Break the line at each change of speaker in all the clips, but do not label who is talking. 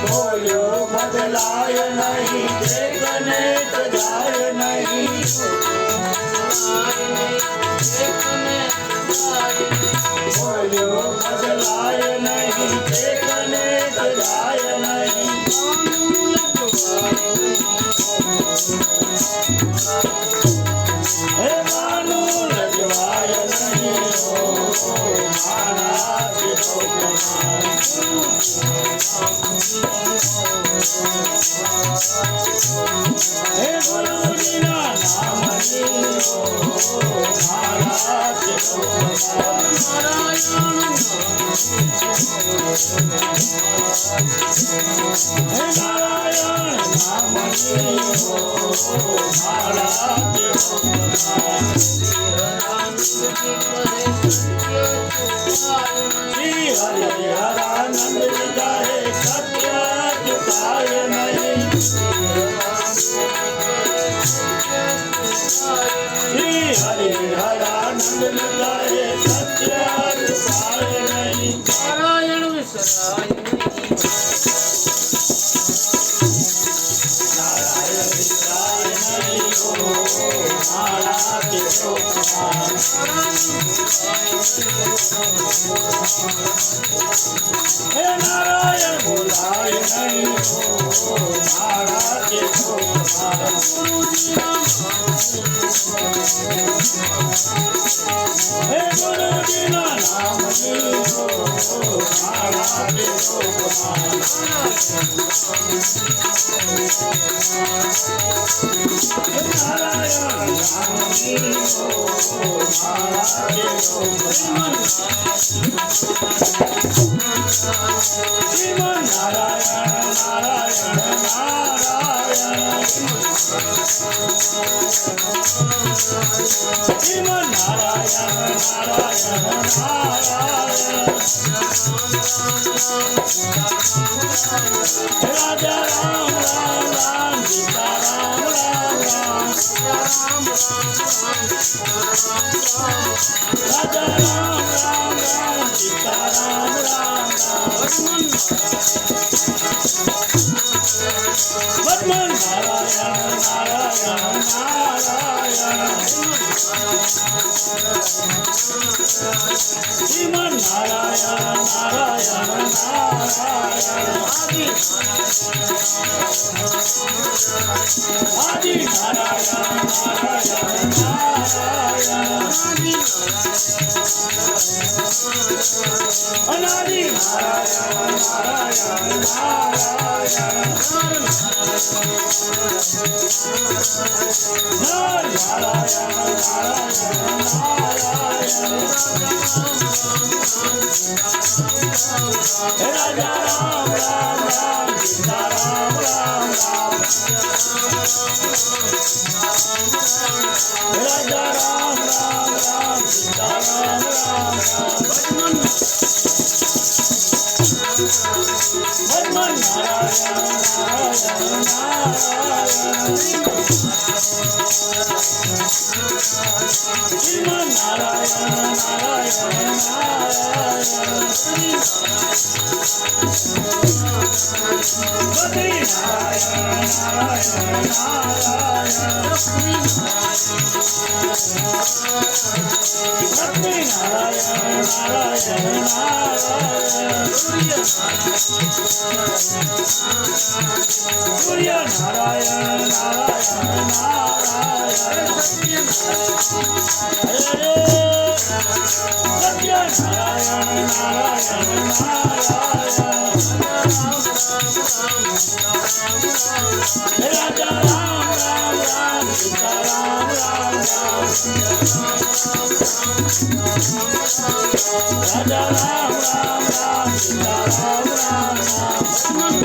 બોલ્યો બદલાય નહીં, દેખને જાય નહીં, બોલ્યો બદલાય નહીં, દેખને જાય નહીં, હે માનું લજવાય નહીં, મારા જેવો પ્રમાણ હે ગુરુજીના નામની મારા જેવો પ્રમાણ હે નારાયણ નામની મારા જેવો પ્રમાણ શ્રી હરિ હરાનંદ વિદાય સત્ય ચુકાય નહીં, શ્રી હરિ હરાનંદ વિદાય સત્ય ચુકાય નહીં,
નારાયણ વિસરાય
નારાયણ વિસરાય નહીં, મારા જેવો પ્રમાણ હે નારાયણ બોલાય નહીં, મારા જેવો પ્રમાણ હે ગુરુજીના નામની મારા જેવો પ્રમાણ હે નારાયણ નામની મારા જેવો પ્રમાણ શ્રીમન નારાયણ નારાયણ નારાયણ શ્રીમન નારાયણ નારાયણ નારાયણ રાજા રામ રામ રામ સીતા રામ રામ રામ રાજા રામ રામ રામ સીતા રામ રામ રામ બદમન નારાયણ નારાયણ નારાયણ શ્રીમન નારાયણ નારાયણ નારાયણ આદિ નારાયણ નારાયણ નારાયણ અનાદિ નારાયણ નારાયણ નારાયણ નારાયણ નારાયણ નારાયણ રાજા રામ રામ રામ સીતા રામ રામ રામ રાજા રામ રામ રામ સીતા રામ રામ રામ બદમન નારાયણ નારાયણ નારાયણ શ્રીમન નારાયણ નારાયણ નારાયણ બદ્રી નારાયણ નારાયણ નારાયણ લક્ષ્મી નારાયણ નારાયણ નારાયણ સૂર્ય નારાયણ નારાયણ નારાયણ સત્ય નારાયણ નારાયણ નારાયણ રાજા રામ રામ રામ સીતા રામ રામ રામ राजा राम राम राम सीता राम राम राम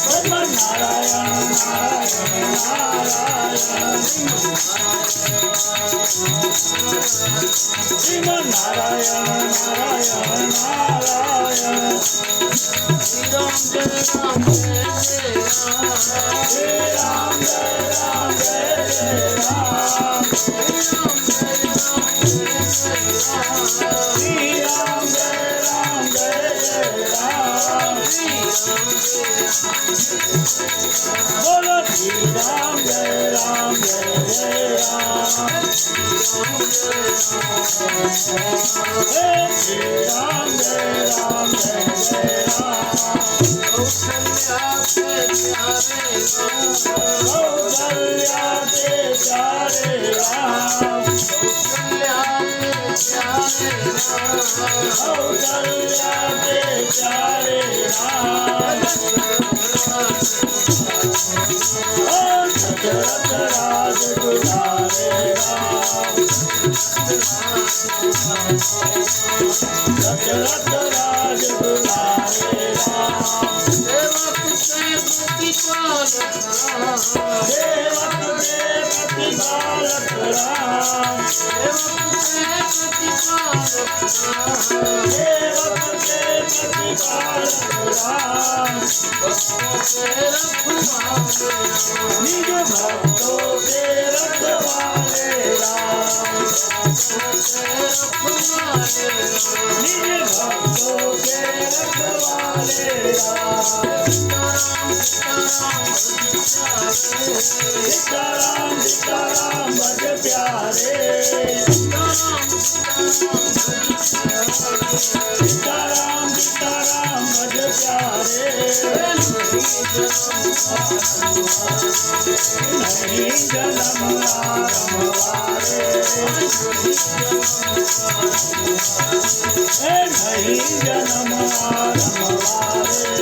भगवान नारायण नारायण नारायण श्रीमन नारायण नारायण नारायण
श्री राम जय राम जय जय राम
श्री राम जय राम जय जय राम
श्री राम जय राम जय जय राम
श्री राम जय राम जय जय राम बोलो श्री राम जय राम जय जय राम हे श्री राम जय राम जय जय राम कौशल्या के प्यारे राम कौशल्या के प्यारे राम ओ दशरथ राज दुलारे राम दशरथ राज दुलारे राम सेवक के प्रतिपालक राम निज भक्तों के रखवाले राम निज भक्तों के रखवाले राम सीताराम सीताराम भज प्यारे सीताराम सीताराम भज प्यारे नहीं जन्म आरंभवारे नहीं जन्म आरंभवारे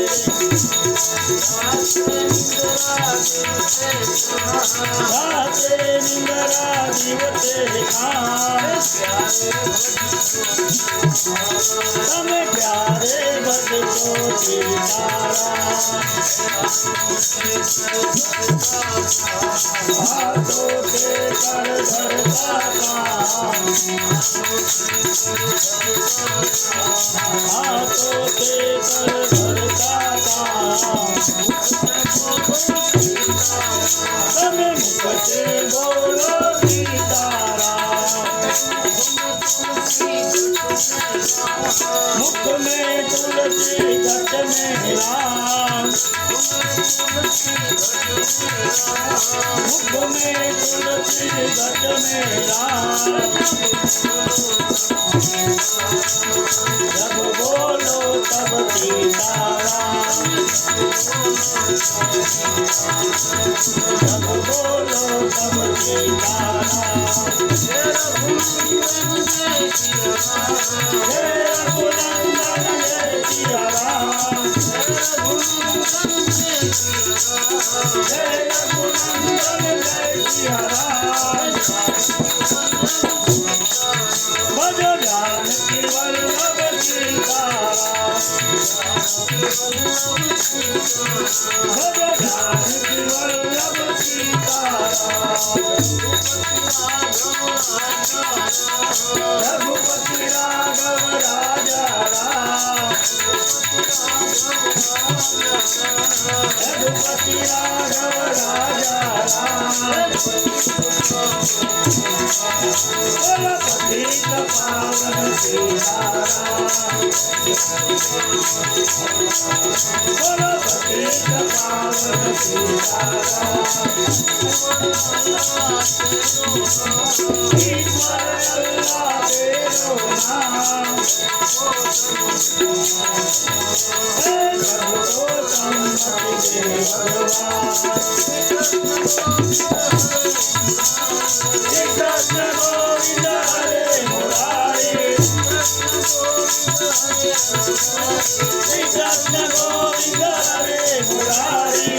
राते निंदरा दिवते तमें प्यारे भजतो सीताराम हाथों के कर धरता काम हाथों के कर धरता काम तमें मुख से बोलो सीताराम मुख में तुलसी घट में राम मुख में तुलसी घट में राम जब बोलो तब सीताराम जब बोलो तब सीताराम जय रघुनंदन जय सिया राम जय रघुनंदन जय सिया राम भज जानकी वल्लभ सीताराम भज जानकी वल्लभ सीताराम रघुपति राघव राजा राम रघुपति राघव राजा राम पति पावन सीताराम पति पावन सीताराम ईश्वर अल्लाह तेरो नाम सर्वोत्तम पति भगवान कृष्ण गोविंद हरे मुरारी कृष्ण गोविंद हरे मुरारी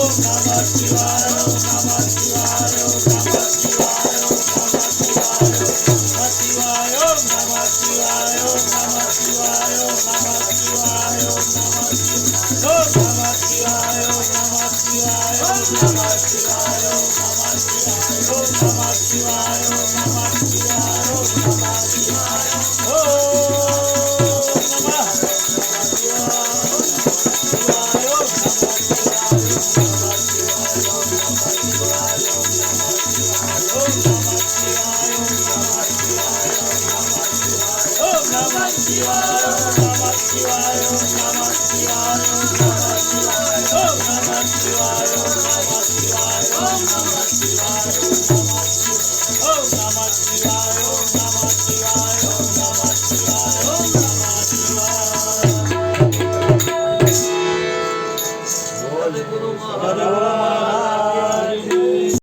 Namah Shivaya.